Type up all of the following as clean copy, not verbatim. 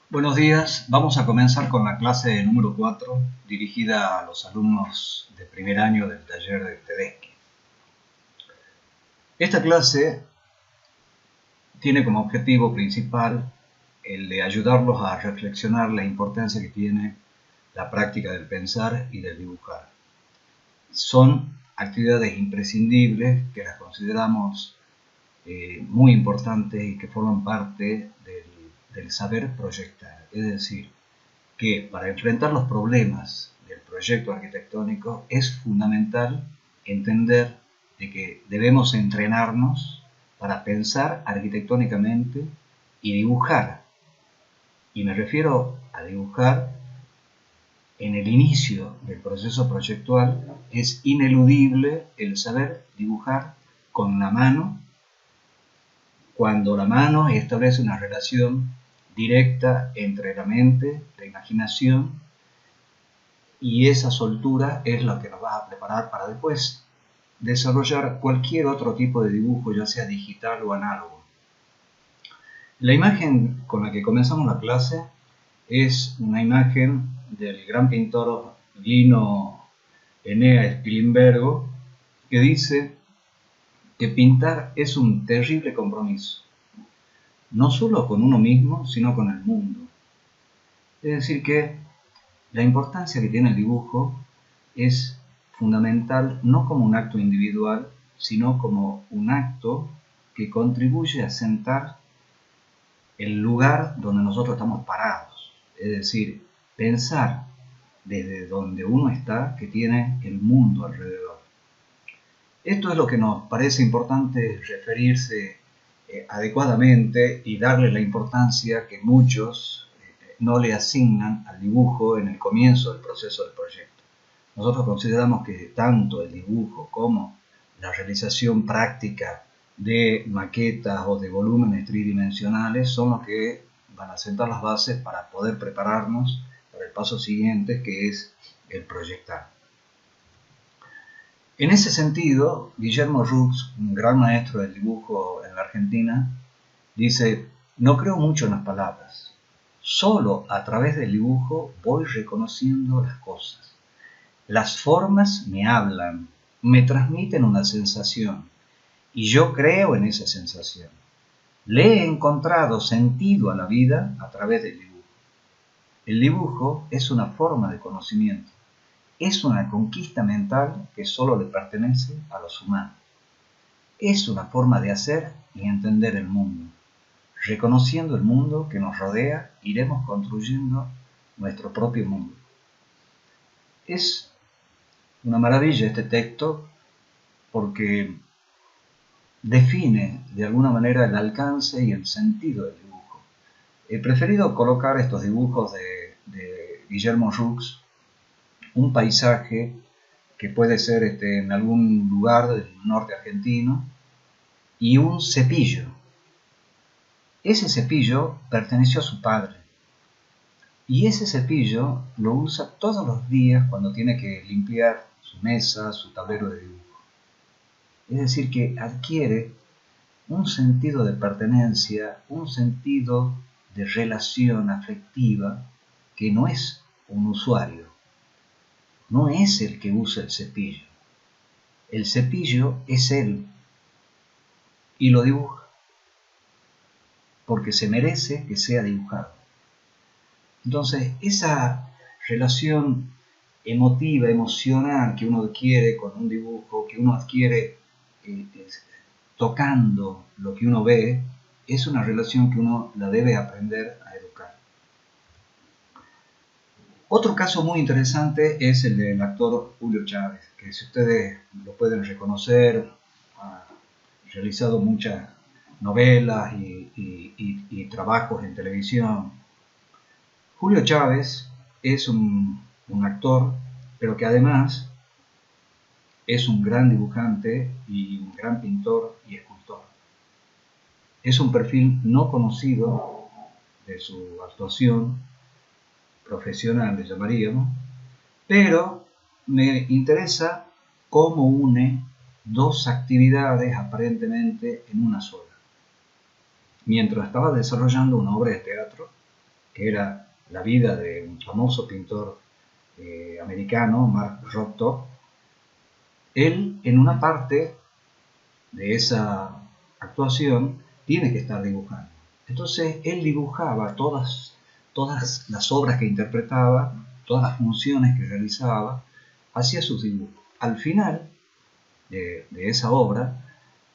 Buenos días, vamos a comenzar con la clase número 4 dirigida a los alumnos de primer año del taller de Tedeschi. Esta clase tiene como objetivo principal el de ayudarlos a reflexionar la importancia que tiene la práctica del pensar y del dibujar. Son actividades imprescindibles que las consideramos muy importantes y que forman parte del saber proyectar. Es decir, que para enfrentar los problemas del proyecto arquitectónico es fundamental entender de que debemos entrenarnos para pensar arquitectónicamente y dibujar. Y me refiero a dibujar en el inicio del proceso proyectual. Es ineludible el saber dibujar con la mano, cuando la mano establece una relación directa entre la mente, la imaginación, y esa soltura es la que nos va a preparar para después desarrollar cualquier otro tipo de dibujo, ya sea digital o análogo. La imagen con la que comenzamos la clase es una imagen del gran pintor Lino Enea Spilimbergo, que dice que pintar es un terrible compromiso, no solo con uno mismo, sino con el mundo. Es decir, que la importancia que tiene el dibujo es fundamental no como un acto individual, sino como un acto que contribuye a sentar el lugar donde nosotros estamos parados. Es decir, pensar desde donde uno está, que tiene el mundo alrededor. Esto es lo que nos parece importante referirse adecuadamente y darle la importancia que muchos no le asignan al dibujo en el comienzo del proceso del proyecto. Nosotros consideramos que tanto el dibujo como la realización práctica de maquetas o de volúmenes tridimensionales son los que van a sentar las bases para poder prepararnos para el paso siguiente, que es el proyectar. En ese sentido, Guillermo Roux, un gran maestro del dibujo en la Argentina, dice: no creo mucho en las palabras, solo a través del dibujo voy reconociendo las cosas. Las formas me hablan, me transmiten una sensación, y yo creo en esa sensación. Le he encontrado sentido a la vida a través del dibujo. El dibujo es una forma de conocimiento, es una conquista mental que solo le pertenece a los humanos. Es una forma de hacer y entender el mundo. Reconociendo el mundo que nos rodea, iremos construyendo nuestro propio mundo. Es una maravilla este texto porque define de alguna manera el alcance y el sentido del dibujo. He preferido colocar estos dibujos de Guillermo Roux, un paisaje que puede ser en algún lugar del norte argentino, y un cepillo. Ese cepillo perteneció a su padre, y ese cepillo lo usa todos los días cuando tiene que limpiar su mesa, su tablero de dibujo. Es decir, que adquiere un sentido de pertenencia, un sentido de relación afectiva, que no es un usuario, no es el que usa el cepillo. El cepillo es él y lo dibuja, porque se merece que sea dibujado. Entonces, esa relación emotiva, emocional que uno adquiere con un dibujo, que uno adquiere tocando lo que uno ve, es una relación que uno la debe aprender a educar. Otro caso muy interesante es el del actor Julio Chávez, que si ustedes lo pueden reconocer, ha realizado muchas novelas y trabajos en televisión. Julio Chávez es un actor, pero que además es un gran dibujante y un gran pintor y escultor. Es un perfil no conocido de su actuación profesional, le llamaríamos, pero me interesa cómo une dos actividades aparentemente en una sola. Mientras estaba desarrollando una obra de teatro, que era la vida de un famoso pintor americano, Mark Rothko, él en una parte de esa actuación tiene que estar dibujando. Entonces él dibujaba todas las obras que interpretaba, todas las funciones que realizaba, hacía sus dibujos. Al final de esa obra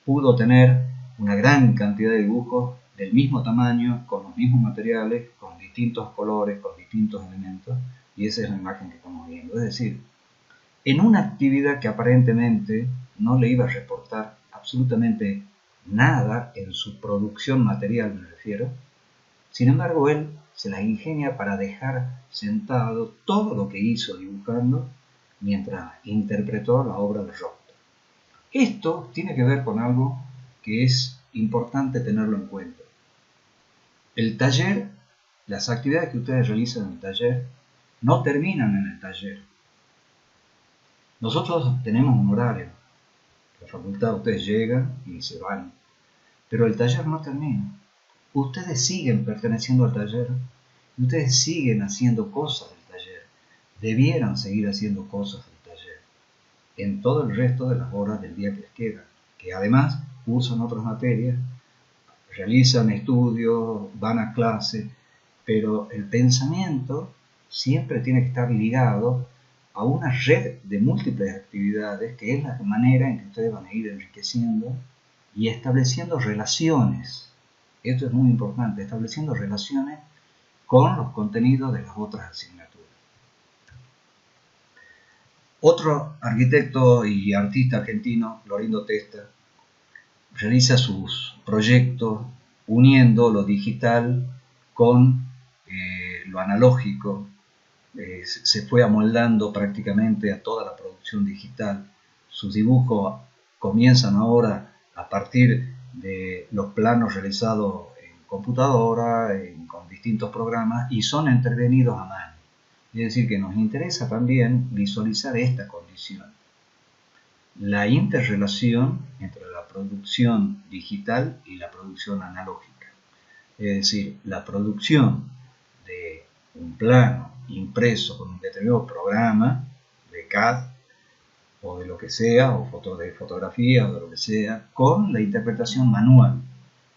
pudo tener una gran cantidad de dibujos del mismo tamaño, con los mismos materiales, con distintos colores, con distintos elementos, y esa es la imagen que estamos viendo. Es decir, en una actividad que aparentemente no le iba a reportar absolutamente nada en su producción material, me refiero, sin embargo él se las ingenia para dejar sentado todo lo que hizo dibujando mientras interpretó la obra de Rothko. Esto tiene que ver con algo que es importante tenerlo en cuenta. El taller, las actividades que ustedes realizan en el taller, no terminan en el taller. Nosotros tenemos un horario. La facultad, ustedes llegan y se van. Pero el taller no termina. Ustedes siguen perteneciendo al taller. Ustedes siguen haciendo cosas del taller. Debieran seguir haciendo cosas del taller en todo el resto de las horas del día que les queda, que además cursan otras materias, realizan estudios, van a clase, pero el pensamiento siempre tiene que estar ligado a una red de múltiples actividades, que es la manera en que ustedes van a ir enriqueciendo y estableciendo relaciones. Esto es muy importante, estableciendo relaciones con los contenidos de las otras asignaturas. Otro arquitecto y artista argentino, Lorindo Testa, realiza sus proyectos uniendo lo digital con lo analógico. Se fue amoldando prácticamente a toda la producción digital. Sus dibujos comienzan ahora a partir de los planos realizados en computadora, con distintos programas, y son intervenidos a mano. Es decir, que nos interesa también visualizar esta condición. La interrelación entre la producción digital y la producción analógica. Es decir, la producción de un plano impreso con un determinado programa de CAD o de lo que sea, o de fotografía o de lo que sea, con la interpretación manual.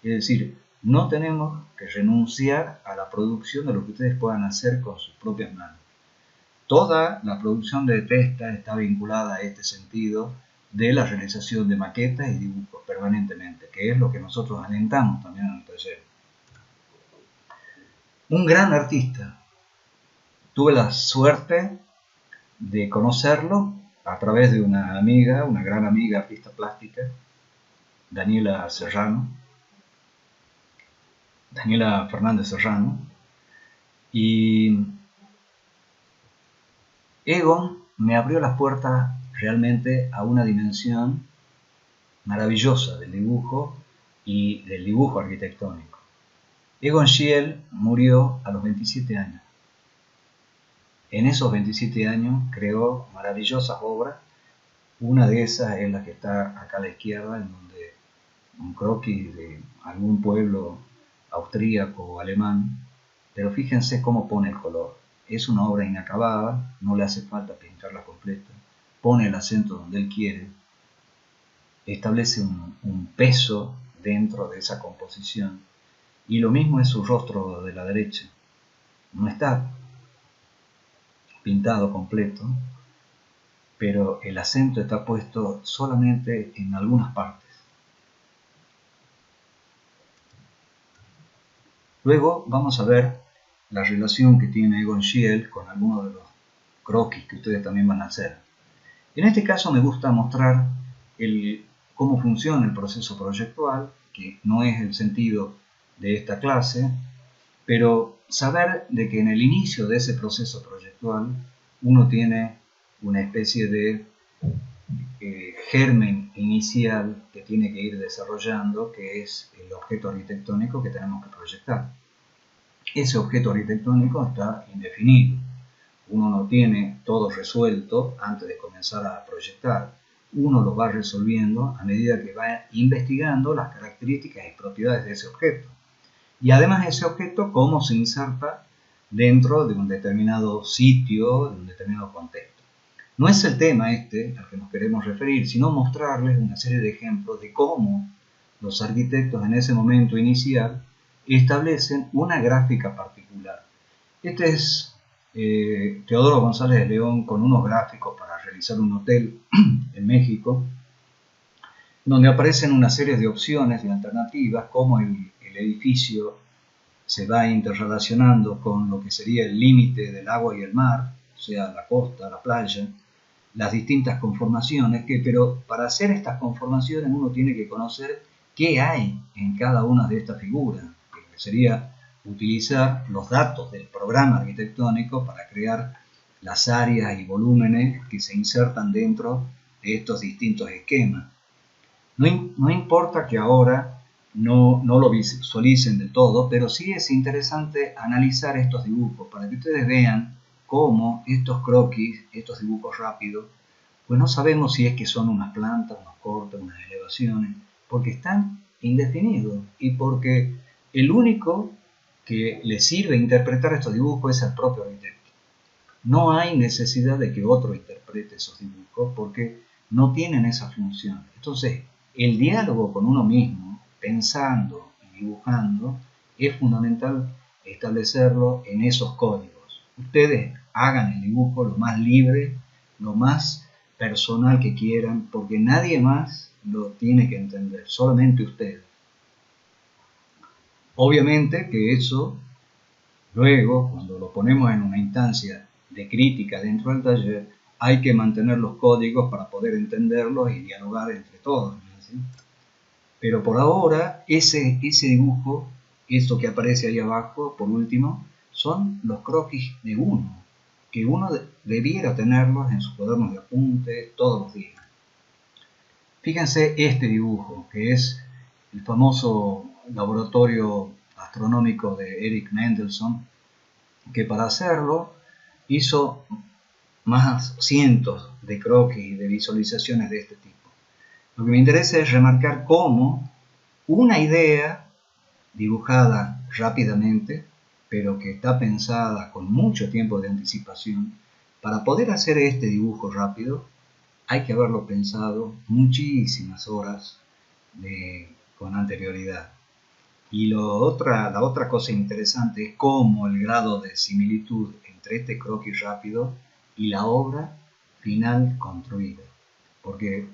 Es decir, no tenemos que renunciar a la producción de lo que ustedes puedan hacer con sus propias manos. Toda la producción de Testa está vinculada a este sentido de la realización de maquetas y dibujos permanentemente, que es lo que nosotros alentamos también en el taller. Un gran artista. Tuve la suerte de conocerlo a través de una amiga, una gran amiga artista plástica, Daniela Fernández Serrano, y Egon me abrió las puertas realmente a una dimensión maravillosa del dibujo y del dibujo arquitectónico. Egon Schiele murió a los 27 años. En esos 27 años creó maravillosas obras. Una de esas es la que está acá a la izquierda, en donde un croquis de algún pueblo austríaco o alemán, pero fíjense cómo pone el color. Es una obra inacabada, no le hace falta pintarla completa, pone el acento donde él quiere, establece un peso dentro de esa composición, y lo mismo es su rostro de la derecha. No está pintado completo, pero el acento está puesto solamente en algunas partes. Luego vamos a ver la relación que tiene Egon Schiele con algunos de los croquis que ustedes también van a hacer. En este caso me gusta mostrar cómo funciona el proceso proyectual, que no es el sentido de esta clase, pero saber de que en el inicio de ese proceso proyectual uno tiene una especie de germen inicial que tiene que ir desarrollando, que es el objeto arquitectónico que tenemos que proyectar. Ese objeto arquitectónico está indefinido. Uno no tiene todo resuelto antes de comenzar a proyectar. Uno lo va resolviendo a medida que va investigando las características y propiedades de ese objeto. Y además ese objeto, cómo se inserta dentro de un determinado sitio, de un determinado contexto. No es el tema al que nos queremos referir, sino mostrarles una serie de ejemplos de cómo los arquitectos en ese momento inicial establecen una gráfica particular. Este es Teodoro González de León con unos gráficos para realizar un hotel en México, donde aparecen una serie de opciones y alternativas, cómo el edificio se va interrelacionando con lo que sería el límite del agua y el mar, o sea, la costa, la playa, las distintas conformaciones, pero para hacer estas conformaciones uno tiene que conocer qué hay en cada una de estas figuras, que sería utilizar los datos del programa arquitectónico para crear las áreas y volúmenes que se insertan dentro de estos distintos esquemas. No importa que ahora no lo visualicen del todo, pero sí es interesante analizar estos dibujos para que ustedes vean cómo estos croquis, estos dibujos rápidos, pues no sabemos si es que son unas plantas, unos cortes, unas elevaciones, porque están indefinidos y porque el único que le sirve interpretar estos dibujos es el propio arquitecto. No hay necesidad de que otro interprete esos dibujos porque no tienen esa función. Entonces, el diálogo con uno mismo, pensando y dibujando, es fundamental establecerlo en esos códigos. Ustedes hagan el dibujo lo más libre, lo más personal que quieran, porque nadie más lo tiene que entender, solamente ustedes. Obviamente que eso, luego, cuando lo ponemos en una instancia de crítica dentro del taller, hay que mantener los códigos para poder entenderlos y dialogar entre todos, ¿sí? Pero por ahora, ese dibujo, esto que aparece ahí abajo, por último, son los croquis de uno, que uno debiera tenerlos en sus cuadernos de apunte todos los días. Fíjense este dibujo, que es el famoso laboratorio astronómico de Erich Mendelson, que para hacerlo hizo más cientos de croquis y de visualizaciones de este tipo. Lo que me interesa es remarcar cómo una idea dibujada rápidamente, pero que está pensada con mucho tiempo de anticipación, para poder hacer este dibujo rápido, hay que haberlo pensado muchísimas horas con anterioridad. Y la otra cosa interesante es cómo el grado de similitud entre este croquis rápido y la obra final construida. Porque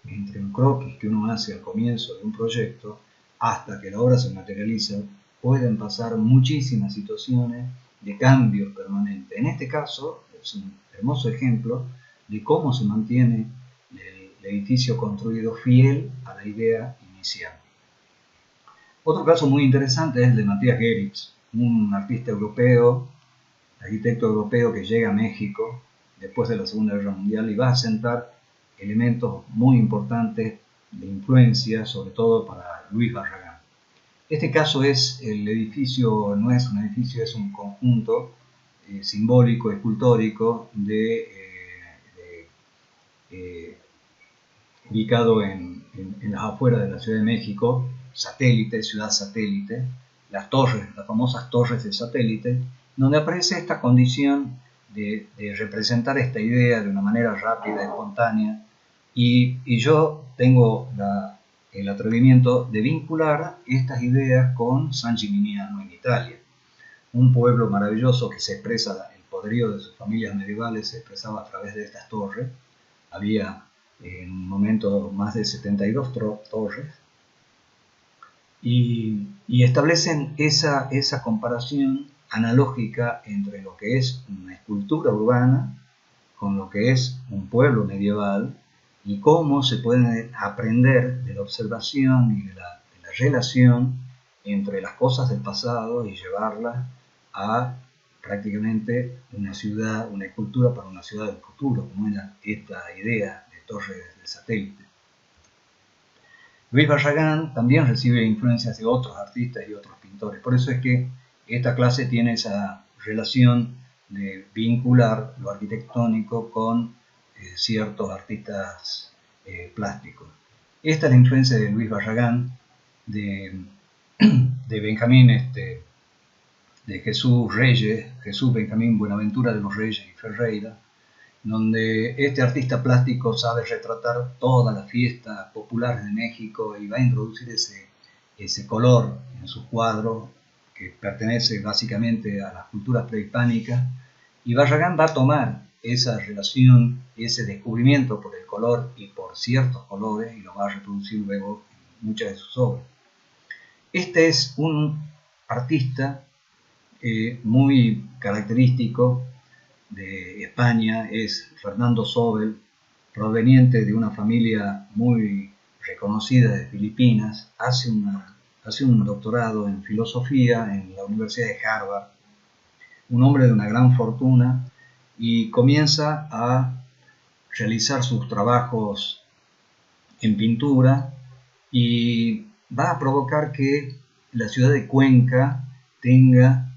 entre un croquis que uno hace al comienzo de un proyecto hasta que la obra se materializa, pueden pasar muchísimas situaciones de cambios permanentes. En este caso es un hermoso ejemplo de cómo se mantiene el edificio construido fiel a la idea inicial. Otro caso muy interesante es el de Matthias Geritz, un artista europeo, arquitecto europeo que llega a México después de la Segunda Guerra Mundial y va a asentar elementos muy importantes de influencia, sobre todo para Luis Barragán. Este caso es el edificio, no es un edificio, es un conjunto simbólico, escultórico, ubicado en las afueras de la Ciudad de México, satélite, ciudad satélite, las famosas torres de satélite, donde aparece esta condición de representar esta idea de una manera rápida, espontánea, y yo tengo el atrevimiento de vincular estas ideas con San Gimignano en Italia, un pueblo maravilloso que se expresa, el poderío de sus familias medievales se expresaba a través de estas torres. Había en un momento más de 72 torres, y establecen esa comparación analógica entre lo que es una escultura urbana con lo que es un pueblo medieval y cómo se puede aprender de la observación y de la relación entre las cosas del pasado y llevarlas a prácticamente una ciudad, una escultura para una ciudad del futuro, como era esta idea de torres de satélite. Luis Barragán también recibe influencias de otros artistas y otros pintores, por eso es que esta clase tiene esa relación de vincular lo arquitectónico con ciertos artistas plásticos. Esta es la influencia de Luis Barragán, de Benjamín de Jesús Reyes, Jesús Benjamín Buenaventura de los Reyes y Ferreira, donde este artista plástico sabe retratar todas las fiestas populares de México y va a introducir ese color en sus cuadros, que pertenece básicamente a las culturas prehispánicas, y Barragán va a tomar esa relación, ese descubrimiento por el color y por ciertos colores, y lo va a reproducir luego en muchas de sus obras. Este es un artista muy característico de España, es Fernando Zóbel, proveniente de una familia muy reconocida de Filipinas. Hace un doctorado en filosofía en la Universidad de Harvard, un hombre de una gran fortuna, y comienza a realizar sus trabajos en pintura y va a provocar que la ciudad de Cuenca tenga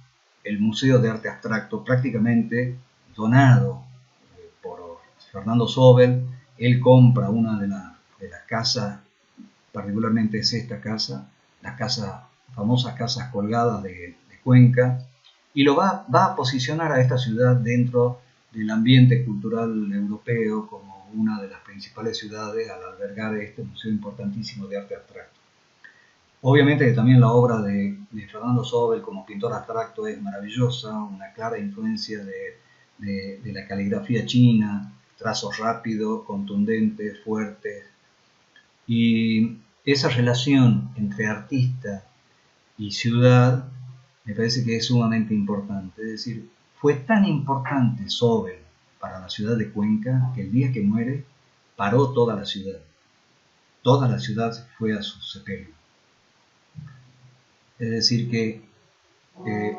el Museo de Arte Abstracto prácticamente donado por Fernando Zóbel. Él compra una de las casas, particularmente es esta casa, las famosas casas colgadas de Cuenca, y lo va a posicionar a esta ciudad dentro del ambiente cultural europeo como una de las principales ciudades al albergar este museo importantísimo de arte abstracto. Obviamente que también la obra de Fernando Zóbel como pintor abstracto es maravillosa, una clara influencia de la caligrafía china, trazos rápidos, contundentes, fuertes, y esa relación entre artista y ciudad me parece que es sumamente importante. Es decir, fue tan importante Zóbel para la ciudad de Cuenca que el día que muere paró toda la ciudad. Toda la ciudad fue a su sepelio. Es decir que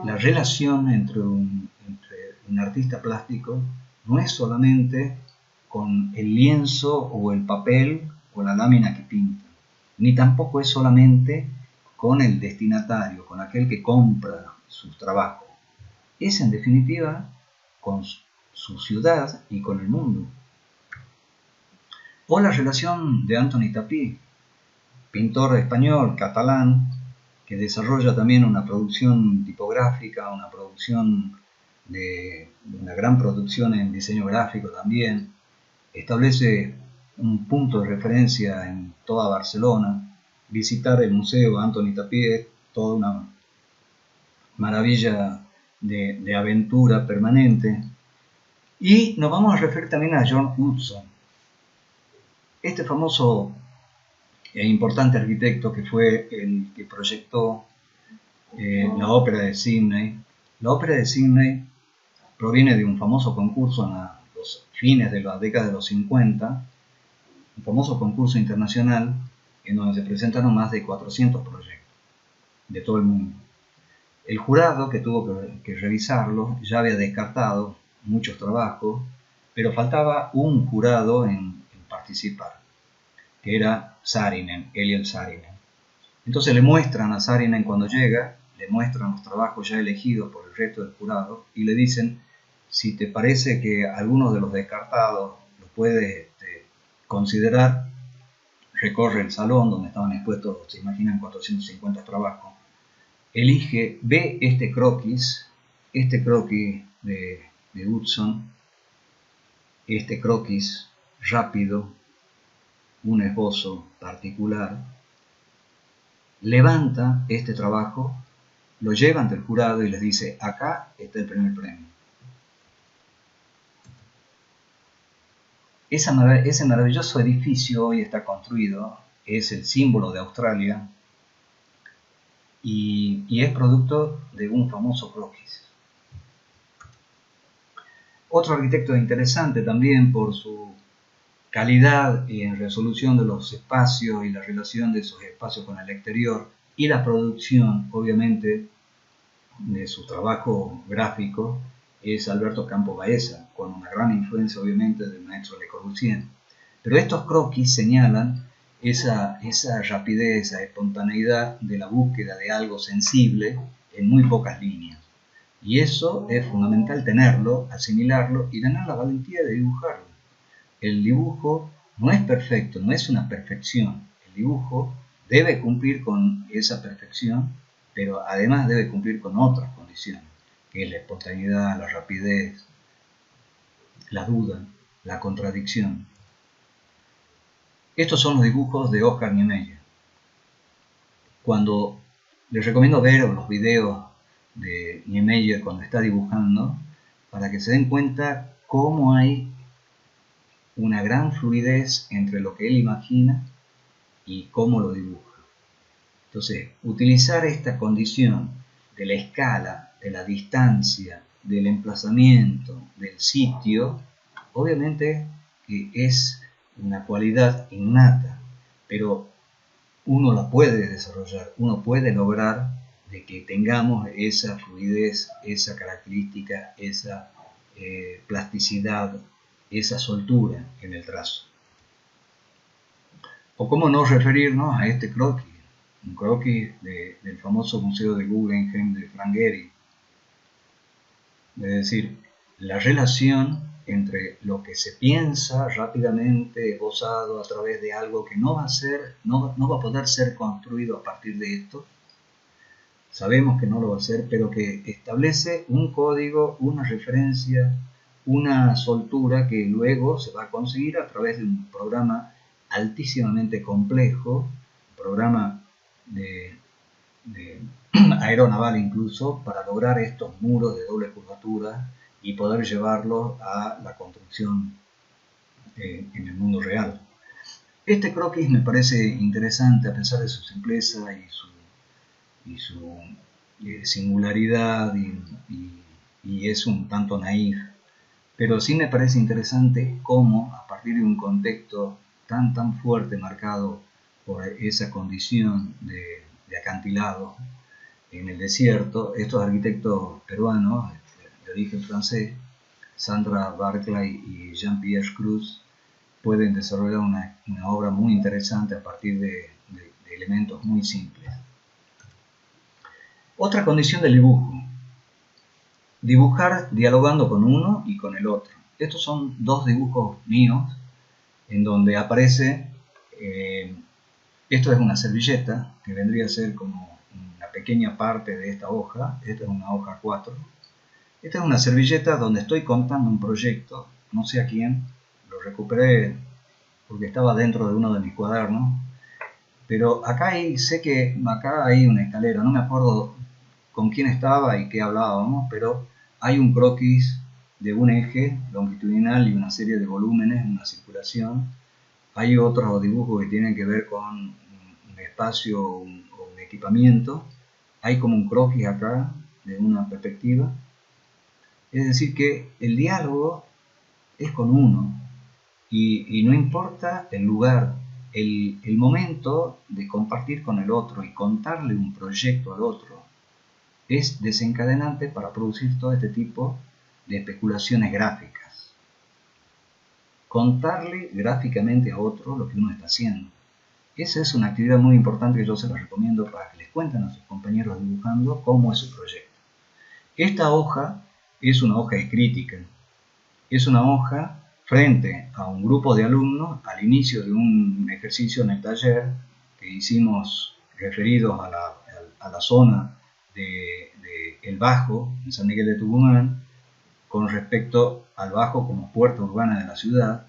la relación entre un artista plástico no es solamente con el lienzo o el papel o la lámina que pinta, ni tampoco es solamente con el destinatario, con aquel que compra sus trabajos. Es en definitiva con su ciudad y con el mundo. O la relación de Antoni Tapí, pintor español, catalán, que desarrolla también una producción tipográfica, una producción una gran producción en diseño gráfico también. Establece un punto de referencia en toda Barcelona. Visitar el museo Antoni Tapí es toda una maravilla de aventura permanente. Y nos vamos a referir también a John Hudson, este famoso e importante arquitecto que fue el que proyectó la ópera de Sydney. La ópera de Sydney proviene de un famoso concurso a los fines de la década de los 50, un famoso concurso internacional en donde se presentaron más de 400 proyectos de todo el mundo. El jurado que tuvo que revisarlo ya había descartado muchos trabajos, pero faltaba un jurado en participar, que era Saarinen, Eliel Saarinen. Entonces le muestran a Saarinen cuando llega, le muestran los trabajos ya elegidos por el resto del jurado y le dicen: si te parece que algunos de los descartados los puedes considerar, recorre el salón donde estaban expuestos, se imaginan, 450 trabajos, elige, ve este croquis de Hudson, este croquis rápido, un esbozo particular, levanta este trabajo, lo lleva ante el jurado y les dice: acá está el primer premio. Ese maravilloso edificio hoy está construido, es el símbolo de Australia y es producto de un famoso croquis. Otro arquitecto interesante también por su calidad y en resolución de los espacios y la relación de esos espacios con el exterior y la producción, obviamente, de su trabajo gráfico, es Alberto Campo Baeza, con una gran influencia, obviamente, del maestro Le Corbusier. Pero estos croquis señalan esa rapidez, esa espontaneidad de la búsqueda de algo sensible en muy pocas líneas. Y eso es fundamental tenerlo, asimilarlo y tener la valentía de dibujarlo. El dibujo no es perfecto, no es una perfección. El dibujo debe cumplir con esa perfección, pero además debe cumplir con otras condiciones. condiciones, que es la espontaneidad, la rapidez, la duda, la contradicción. Estos son los dibujos de Oscar Niemeyer. Cuando les recomiendo ver los videos de Niemeyer cuando está dibujando, para que se den cuenta cómo hay una gran fluidez entre lo que él imagina y cómo lo dibuja. Entonces, utilizar esta condición de la escala, de la distancia, del emplazamiento, del sitio, obviamente que es una cualidad innata, pero uno la puede desarrollar, uno puede lograr de que tengamos esa fluidez, esa característica, esa plasticidad, esa soltura en el trazo. O cómo no referirnos a este croquis, un croquis del famoso Museo de Guggenheim de Frank Gehry. Es decir, la relación entre lo que se piensa rápidamente, esbozado a través de algo que no va a poder ser construido a partir de esto. Sabemos que no lo va a hacer, pero que establece un código, una referencia, una soltura que luego se va a conseguir a través de un programa altísimamente complejo, un programa de aeronaval incluso, para lograr estos muros de doble curvatura y poder llevarlos a la construcción en el mundo real. Este croquis me parece interesante a pesar de su simpleza y su singularidad y es un tanto naif, pero sí me parece interesante cómo a partir de un contexto tan fuerte marcado por esa condición de acantilado en el desierto, estos arquitectos peruanos de origen francés, Sandra Barclay y Jean-Pierre Cruz, pueden desarrollar una obra muy interesante a partir de elementos muy simples. Otra condición del dibujo: dibujar dialogando con uno y con el otro. Estos son dos dibujos míos en donde aparece, esto es una servilleta que vendría a ser como una pequeña parte de esta hoja. Esta es una hoja 4. Esta es una servilleta donde estoy contando un proyecto, no sé a quién, lo recuperé porque estaba dentro de uno de mis cuadernos, pero sé que acá hay una escalera, no me acuerdo con quién estaba y qué hablábamos, pero hay un croquis de un eje longitudinal y una serie de volúmenes, una circulación. Hay otros dibujos que tienen que ver con un espacio o un equipamiento. Hay como un croquis acá de una perspectiva. Es decir que el diálogo es con uno y no importa el lugar, el momento de compartir con el otro y contarle un proyecto al otro es desencadenante para producir todo este tipo de especulaciones gráficas. Contarle gráficamente a otro lo que uno está haciendo. Esa es una actividad muy importante que yo se la recomiendo para que les cuenten a sus compañeros dibujando cómo es su proyecto. Esta hoja es una hoja de crítica. Es una hoja frente a un grupo de alumnos al inicio de un ejercicio en el taller que hicimos referidos a la zona de El Bajo, en San Miguel de Tucumán, con respecto al Bajo como puerta urbana de la ciudad.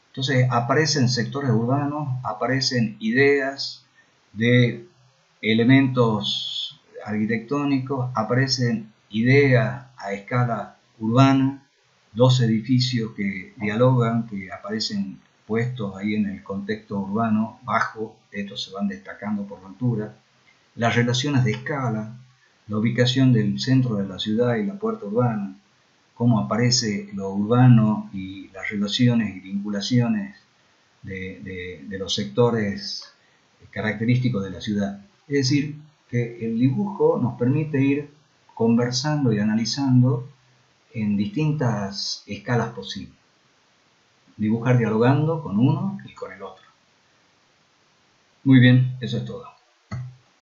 Entonces aparecen sectores urbanos, aparecen ideas de elementos arquitectónicos, aparecen ideas a escala urbana, dos edificios que dialogan, que aparecen puestos ahí en el contexto urbano bajo, estos se van destacando por la altura, las relaciones de escala, la ubicación del centro de la ciudad y la puerta urbana, cómo aparece lo urbano y las relaciones y vinculaciones de los sectores característicos de la ciudad. Es decir, que el dibujo nos permite ir conversando y analizando en distintas escalas posibles. Dibujar dialogando con uno y con el otro. Muy bien, eso es todo.